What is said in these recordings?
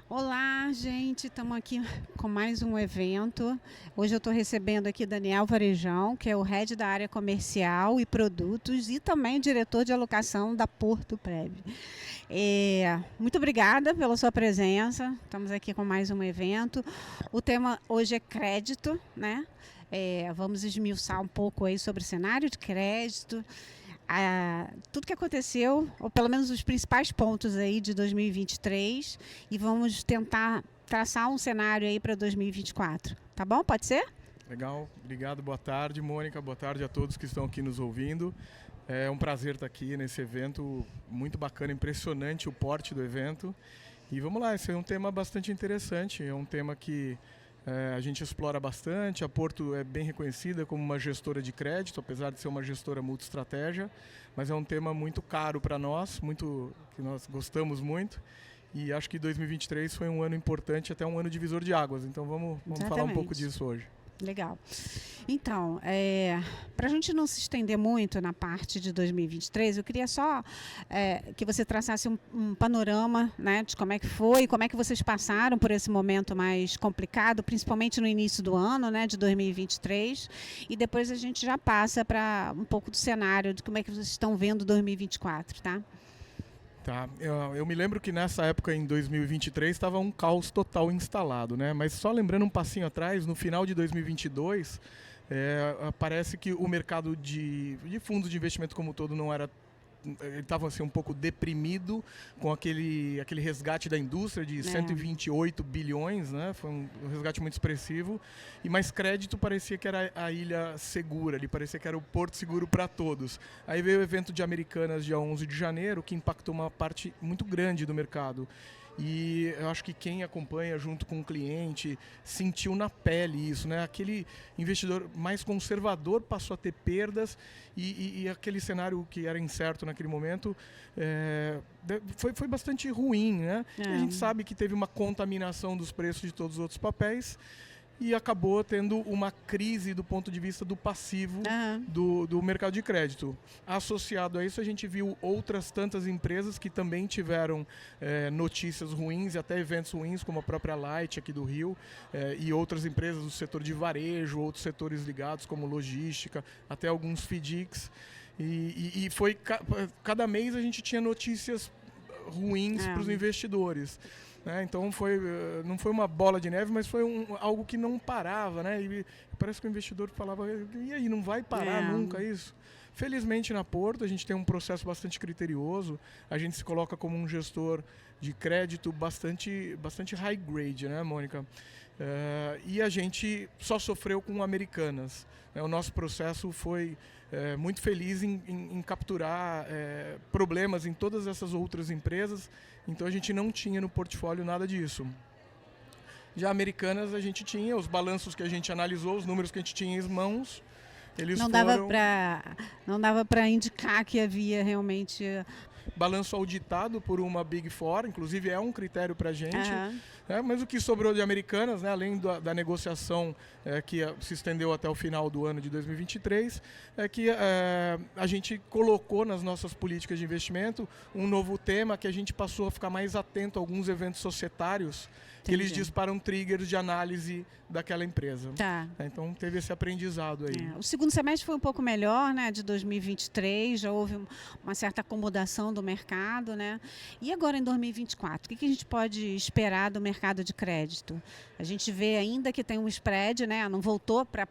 Olá, gente, estamos aqui com mais um evento. Hoje eu estou recebendo aqui Daniel Varejão, que é o head da área comercial e produtos e também diretor de alocação da Porto Prev. Muito obrigada pela sua presença. Estamos aqui com mais um evento. O tema hoje é crédito, né? Vamos esmiuçar um pouco aí sobre o cenário de crédito, tudo que aconteceu, ou pelo menos os principais pontos aí de 2023, e vamos tentar traçar um cenário aí para 2024. Tá bom? Pode ser? Legal, obrigado, boa tarde, Mônica, boa tarde a todos que estão aqui nos ouvindo. É um prazer estar aqui nesse evento muito bacana, impressionante o porte do evento. E vamos lá, esse é um tema bastante interessante, é um tema que a gente explora bastante. A Porto é bem reconhecida como uma gestora de crédito, apesar de ser uma gestora multi-estratégia, mas é um tema muito caro para nós, que nós gostamos muito. E acho que 2023 foi um ano importante, até um ano divisor de águas. Então vamos falar um pouco disso hoje. Legal. Então, para a gente não se estender muito na parte de 2023, eu queria só que você traçasse um panorama, né, de como é que foi, como é que vocês passaram por esse momento mais complicado, principalmente no início do ano, né, de 2023, e depois a gente já passa para um pouco do cenário, de como é que vocês estão vendo 2024, tá? Tá, eu me lembro que nessa época, em 2023, estava um caos total instalado, né? Mas só lembrando um passinho atrás, no final de 2022, parece que o mercado de fundos de investimento como um todo não era, ele estava assim, um pouco deprimido com aquele resgate da indústria de 128 bilhões, né? Foi um resgate muito expressivo, e mais crédito parecia que era a ilha segura, ali parecia que era o porto seguro para todos. Aí veio o evento de Americanas dia 11 de janeiro, que impactou uma parte muito grande do mercado. E eu acho que quem acompanha junto com o cliente sentiu na pele isso, né? Aquele investidor mais conservador passou a ter perdas e aquele cenário que era incerto naquele momento foi bastante ruim, né? A gente sabe que teve uma contaminação dos preços de todos os outros papéis e acabou tendo uma crise do ponto de vista do passivo do mercado de crédito. Associado a isso, a gente viu outras tantas empresas que também tiveram notícias ruins e até eventos ruins, como a própria Light aqui do Rio, e outras empresas do setor de varejo, outros setores ligados como logística, até alguns FDICs. E foi cada mês a gente tinha notícias ruins para os investidores. Então não foi uma bola de neve, mas foi algo que não parava, né? E parece que o investidor falava, e aí, não vai parar nunca isso? Felizmente na Porto a gente tem um processo bastante criterioso, a gente se coloca como um gestor de crédito bastante high grade, né, Mônica? E a gente só sofreu com Americanas. O nosso processo foi muito feliz em capturar problemas em todas essas outras empresas, então a gente não tinha no portfólio nada disso. Já Americanas a gente tinha os balanços que a gente analisou, os números que a gente tinha em mãos. Eles não dava para indicar que havia realmente balanço auditado por uma Big Four, inclusive é um critério para a gente. Mas o que sobrou de Americanas, né, além da negociação que se estendeu até o final do ano de 2023, é que a gente colocou nas nossas políticas de investimento um novo tema, que a gente passou a ficar mais atento a alguns eventos societários, que eles disparam triggers de análise daquela empresa. Então teve esse aprendizado aí. O segundo semestre foi um pouco melhor, né, de 2023, já houve uma certa acomodação do mercado, né? E agora em 2024, o que a gente pode esperar do mercado de crédito? A gente vê ainda que tem um spread, né? Não voltou para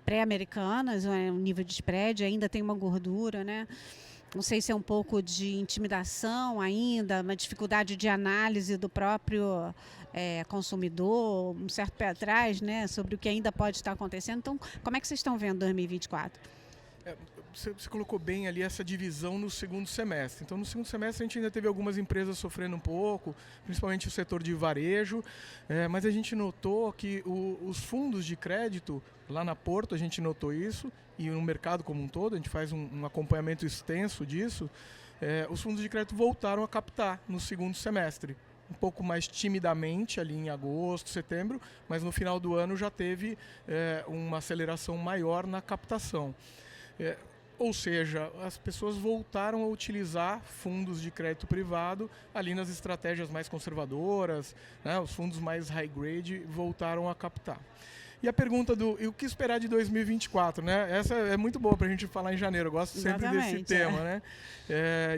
pré-americanas, um nível de spread, ainda tem uma gordura, né? Não sei se é um pouco de intimidação ainda, uma dificuldade de análise do próprio consumidor, um certo pé atrás, né, sobre o que ainda pode estar acontecendo. Então, como é que vocês estão vendo 2024? Você colocou bem ali essa divisão no segundo semestre. Então, no segundo semestre, a gente ainda teve algumas empresas sofrendo um pouco, principalmente o setor de varejo, mas a gente notou que os fundos de crédito, lá na Porto, a gente notou isso, e no mercado como um todo, a gente faz um acompanhamento extenso disso, os fundos de crédito voltaram a captar no segundo semestre. Um pouco mais timidamente ali em agosto, setembro, mas no final do ano já teve uma aceleração maior na captação. Ou seja, as pessoas voltaram a utilizar fundos de crédito privado ali nas estratégias mais conservadoras, né? Os fundos mais high grade voltaram a captar. E a pergunta e o que esperar de 2024, né? Essa é muito boa para a gente falar em janeiro, eu gosto sempre desse tema, né?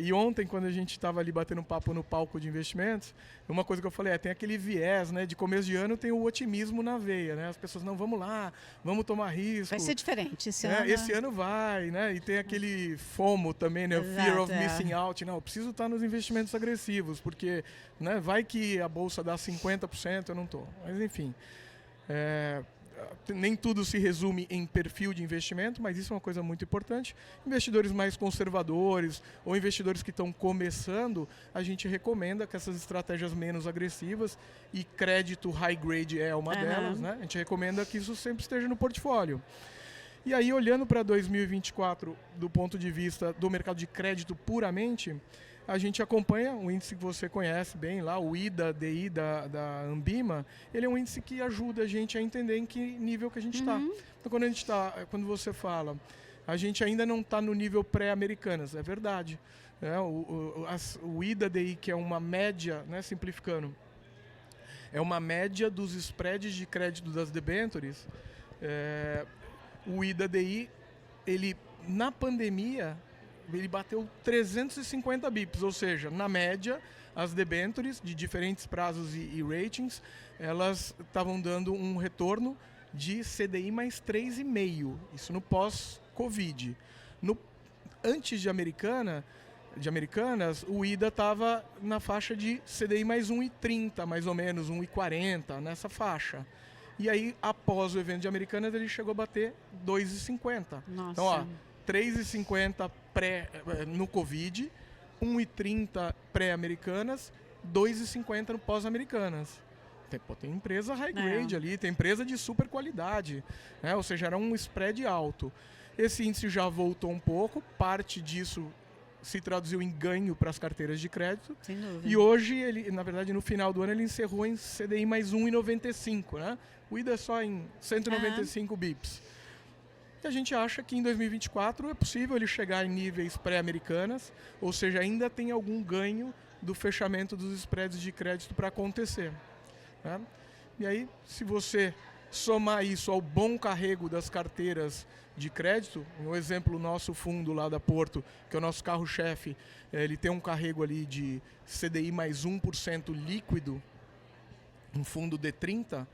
E ontem, quando a gente estava ali batendo um papo no palco de investimentos, uma coisa que eu falei, tem aquele viés, né? De começo de ano tem o otimismo na veia, né? As pessoas, não, vamos lá, vamos tomar risco. Vai ser diferente esse ano. Esse ano vai, né? E tem aquele FOMO também, né? Exato, Fear of missing out. Não, eu preciso estar nos investimentos agressivos, porque, né, vai que a bolsa dá 50%, eu não estou. Mas, enfim, nem tudo se resume em perfil de investimento, mas isso é uma coisa muito importante. Investidores mais conservadores ou investidores que estão começando, a gente recomenda que essas estratégias menos agressivas, e crédito high grade é uma delas, né? A gente recomenda que isso sempre esteja no portfólio. E aí, olhando para 2024, do ponto de vista do mercado de crédito puramente, a gente acompanha um índice que você conhece bem lá, o IDA-DI da Ambima. Ele é um índice que ajuda a gente a entender em que nível que a gente está. Então, quando você fala, a gente ainda não está no nível pré-americanas, é verdade. O IDA-DI, que é uma média, né, simplificando, é uma média dos spreads de crédito das debêntures. O IDA-DI, ele, na pandemia, ele bateu 350 bips, ou seja, na média, as debêntures de diferentes prazos e ratings, elas estavam dando um retorno de CDI mais 3,5, isso no pós-Covid. Antes de Americanas, o IDA estava na faixa de CDI mais 1,30, mais ou menos, 1,40, nessa faixa. E aí, após o evento de Americanas, ele chegou a bater 2,50. Então, ó, 3,50 no Covid, 1,30 pré-Americanas, 2,50 no pós-Americanas. Tem empresa high grade ali, tem empresa de super qualidade, né? Ou seja, era um spread alto. Esse índice já voltou um pouco, parte disso se traduziu em ganho para as carteiras de crédito. Sem dúvida. E hoje, ele, na verdade, no final do ano, ele encerrou em CDI mais 1,95, né? O IDA é só em 195 bips. E a gente acha que em 2024 é possível ele chegar em níveis pré-americanas, ou seja, ainda tem algum ganho do fechamento dos spreads de crédito para acontecer, né? E aí, se você somar isso ao bom carrego das carteiras de crédito, um exemplo, o nosso fundo lá da Porto, que é o nosso carro-chefe, ele tem um carrego ali de CDI mais 1% líquido, um fundo D30,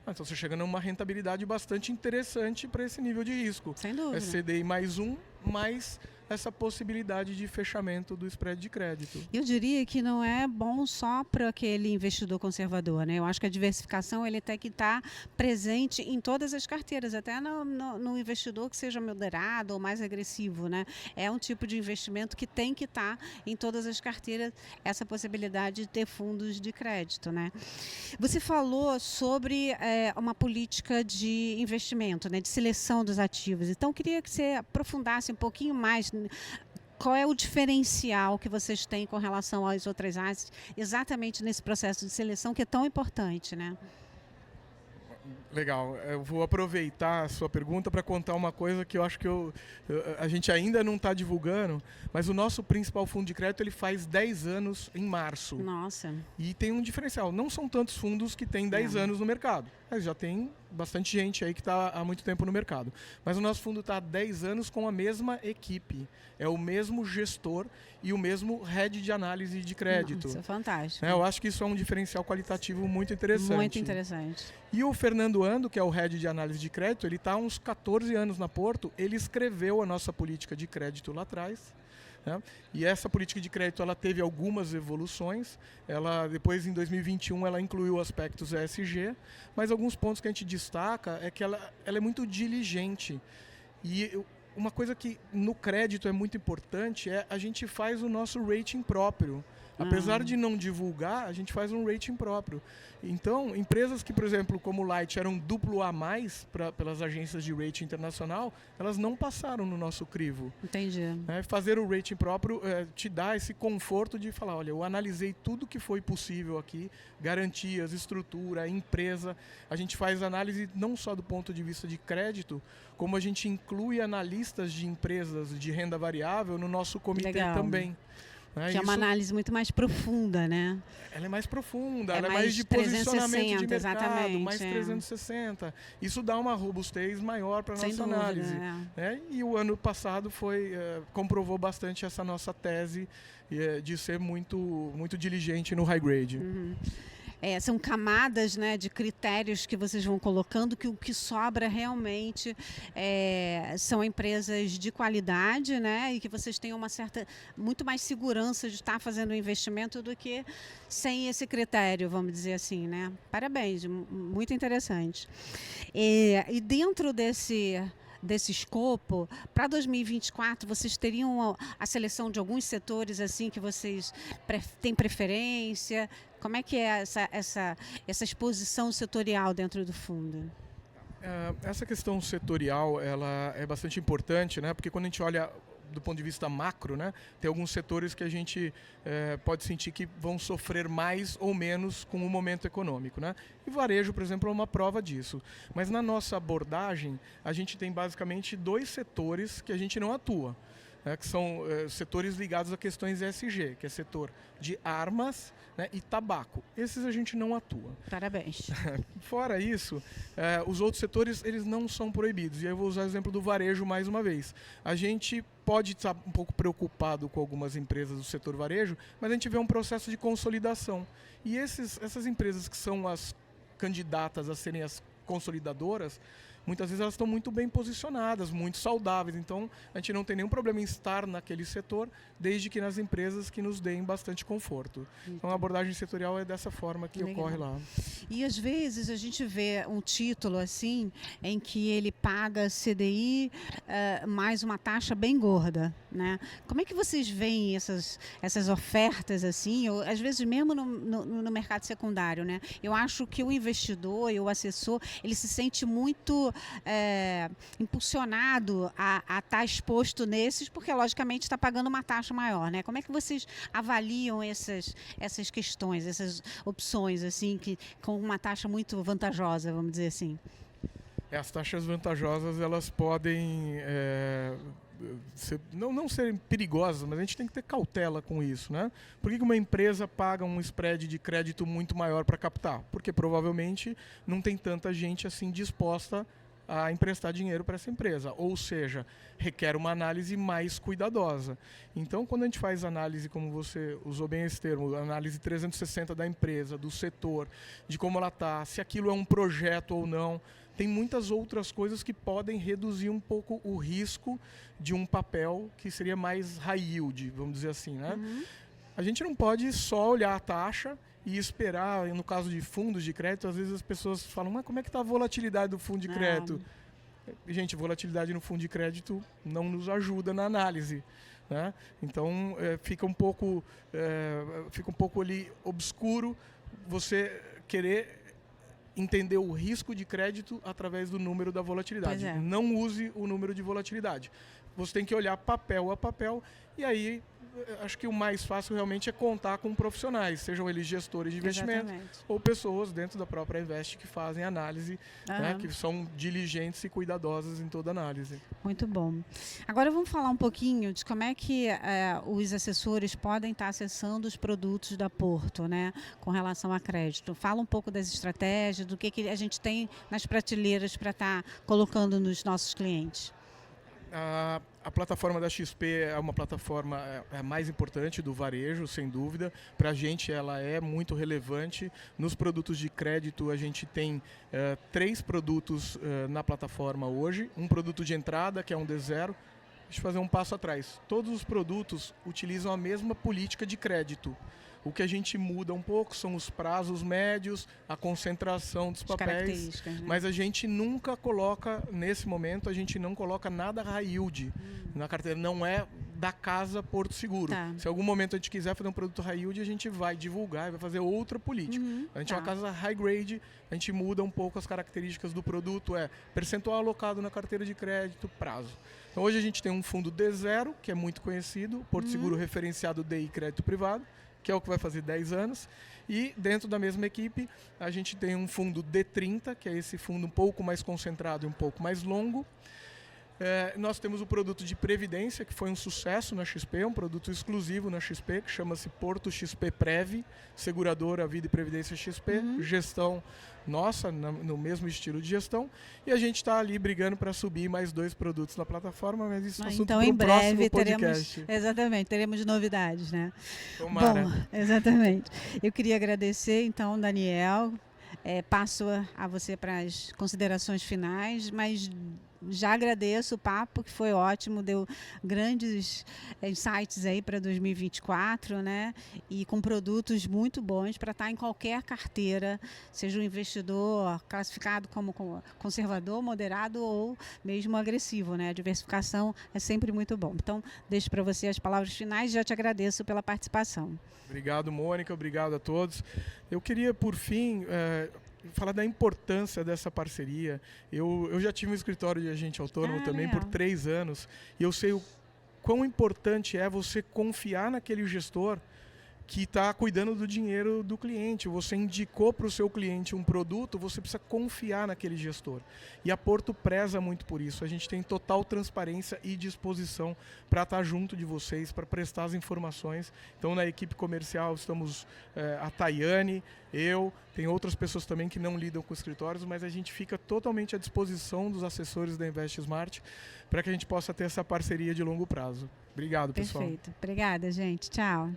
então você chega numa rentabilidade bastante interessante para esse nível de risco. Sem dúvida. É CDI mais 1, mais essa possibilidade de fechamento do spread de crédito. Eu diria que não é bom só para aquele investidor conservador, né? Eu acho que a diversificação ele tem que estar presente em todas as carteiras, até no investidor que seja moderado ou mais agressivo, né? É um tipo de investimento que tem que estar em todas as carteiras, essa possibilidade de ter fundos de crédito, né? Você falou sobre uma política de investimento, né? De seleção dos ativos. Então, eu queria que você aprofundasse um pouquinho mais. Qual é o diferencial que vocês têm com relação às outras áreas, exatamente nesse processo de seleção que é tão importante, né? Legal, eu vou aproveitar a sua pergunta para contar uma coisa que eu acho que a gente ainda não está divulgando, mas o nosso principal fundo de crédito ele faz 10 anos em março. Nossa. E tem um diferencial, não são tantos fundos que têm 10 anos no mercado, mas já tem bastante gente aí que está há muito tempo no mercado. Mas o nosso fundo está há 10 anos com a mesma equipe, é o mesmo gestor e o mesmo head de análise de crédito. Isso é fantástico. Eu acho que isso é um diferencial qualitativo muito interessante. Muito interessante. E o Fernando Ando, que é o head de análise de crédito, ele está há uns 14 anos na Porto, ele escreveu a nossa política de crédito lá atrás, né? E essa política de crédito ela teve algumas evoluções. Depois, em 2021, ela incluiu aspectos ESG, mas alguns pontos que a gente destaca é que ela é muito diligente. E uma coisa que no crédito é muito importante é a gente faz o nosso rating próprio. Apesar de não divulgar, a gente faz um rating próprio. Então, empresas que, por exemplo, como o Light eram duplo A+, pelas agências de rating internacional, elas não passaram no nosso crivo. Entendi. Fazer o rating próprio te dá esse conforto de falar, olha, eu analisei tudo que foi possível aqui, garantias, estrutura, empresa. A gente faz análise não só do ponto de vista de crédito, como a gente inclui analistas analistas de empresas de renda variável no nosso comitê Legal. também. Que é uma análise muito mais profunda, né? Ela é mais profunda, ela é mais mais de posicionamento de mercado, exatamente, mais 360. Isso dá uma robustez maior para a nossa dúvida, análise. E o ano passado comprovou bastante essa nossa tese de ser muito, muito diligente no high grade. Uhum. São camadas, né, de critérios que vocês vão colocando, que o que sobra realmente são empresas de qualidade, né, e que vocês tenham muito mais segurança de estar fazendo o investimento do que sem esse critério, vamos dizer assim, né? Parabéns, muito interessante. E dentro desse escopo, para 2024, vocês teriam a seleção de alguns setores assim que vocês têm preferência? Como é que é essa exposição setorial dentro do fundo? Essa questão setorial, ela é bastante importante, né? Porque quando a gente olha do ponto de vista macro, né, tem alguns setores que a gente pode sentir que vão sofrer mais ou menos com o momento econômico, né? E varejo, por exemplo, é uma prova disso. Mas na nossa abordagem, a gente tem basicamente 2 setores que a gente não atua, né, que são setores ligados a questões ESG, que é setor de armas, né, e tabaco. Esses a gente não atua. Parabéns. Fora isso, os outros setores eles não são proibidos. E aí eu vou usar o exemplo do varejo mais uma vez. A gente pode estar um pouco preocupado com algumas empresas do setor varejo, mas a gente vê um processo de consolidação. E essas empresas que são as candidatas a serem as consolidadoras, muitas vezes elas estão muito bem posicionadas, muito saudáveis. Então, a gente não tem nenhum problema em estar naquele setor, desde que nas empresas que nos deem bastante conforto. Então, a abordagem setorial é dessa forma que ocorre lá. E, às vezes, a gente vê um título assim, em que ele paga CDI mais uma taxa bem gorda, né? Como é que vocês veem essas ofertas assim, ou, às vezes mesmo no mercado secundário, né? Eu acho que o investidor e o assessor, ele se sente muito impulsionado a estar exposto nesses, porque logicamente está pagando uma taxa maior, né? Como é que vocês avaliam essas questões, essas opções assim, com uma taxa muito vantajosa, vamos dizer assim? As taxas vantajosas, elas podem não serem perigosas, mas a gente tem que ter cautela com isso, né? Por que uma empresa paga um spread de crédito muito maior para captar? Porque provavelmente não tem tanta gente assim disposta a emprestar dinheiro para essa empresa, ou seja, requer uma análise mais cuidadosa. Então, quando a gente faz análise, como você usou bem esse termo, análise 360 da empresa, do setor, de como ela está, se aquilo é um projeto ou não, tem muitas outras coisas que podem reduzir um pouco o risco de um papel que seria mais high yield, vamos dizer assim, né? Uhum. A gente não pode só olhar a taxa e esperar, no caso de fundos de crédito, às vezes as pessoas falam, mas como é que está a volatilidade do fundo de crédito? Gente, volatilidade no fundo de crédito não nos ajuda na análise, né? Então, fica um pouco ali obscuro você querer entender o risco de crédito através do número da volatilidade. Não use o número de volatilidade. Você tem que olhar papel a papel e aí acho que o mais fácil realmente é contar com profissionais, sejam eles gestores de investimento ou pessoas dentro da própria Invest que fazem análise, né, que são diligentes e cuidadosas em toda análise. Muito bom. Agora vamos falar um pouquinho de como é que os assessores podem estar acessando os produtos da Porto, né, com relação a crédito. Fala um pouco das estratégias, do que a gente tem nas prateleiras para estar colocando nos nossos clientes. A plataforma da XP é uma plataforma mais importante do varejo, sem dúvida. Para a gente ela é muito relevante. Nos produtos de crédito a gente tem 3 produtos na plataforma hoje. Um produto de entrada, que é um D0. Deixa eu fazer um passo atrás. Todos os produtos utilizam a mesma política de crédito. O que a gente muda um pouco são os prazos médios, a concentração dos papéis, né? Mas a gente nunca coloca, nesse momento, a gente não coloca nada high yield na carteira, não é da casa Porto Seguro. Se em algum momento a gente quiser fazer um produto high yield, a gente vai divulgar e vai fazer outra política. A gente é uma casa high grade, a gente muda um pouco as características do produto, percentual alocado na carteira de crédito, prazo. Então hoje a gente tem um fundo D0, que é muito conhecido, Porto Seguro referenciado DI Crédito Privado, que é o que vai fazer 10 anos. E dentro da mesma equipe, a gente tem um fundo D30, que é esse fundo um pouco mais concentrado e um pouco mais longo. Nós temos o produto de previdência, que foi um sucesso na XP, um produto exclusivo na XP, que chama-se Porto XP Prev, seguradora, vida e previdência XP, gestão nossa, no mesmo estilo de gestão, e a gente está ali brigando para subir mais 2 produtos na plataforma, mas isso é assunto então, para em o próximo breve podcast. teremos novidades, né? Tomara. Bom, exatamente. Eu queria agradecer, então, Daniel. Passo a você para as considerações finais, mas já agradeço o papo, que foi ótimo, deu grandes insights aí para 2024, né? E com produtos muito bons para estar em qualquer carteira, seja um investidor classificado como conservador, moderado ou mesmo agressivo, né? A diversificação é sempre muito bom. Então, deixo para você as palavras finais e já te agradeço pela participação. Obrigado, Mônica, obrigado a todos. Eu queria, por fim, falar da importância dessa parceria. Eu já tive um escritório de agente autônomo também legal. por 3 anos e eu sei o quão importante é você confiar naquele gestor que está cuidando do dinheiro do cliente. Você indicou para o seu cliente um produto, você precisa confiar naquele gestor. E a Porto preza muito por isso. A gente tem total transparência e disposição para estar junto de vocês, para prestar as informações. Então, na equipe comercial estamos a Tayane, tem outras pessoas também que não lidam com escritórios, mas a gente fica totalmente à disposição dos assessores da Invest Smart para que a gente possa ter essa parceria de longo prazo. Obrigado, pessoal. Perfeito. Obrigada, gente. Tchau.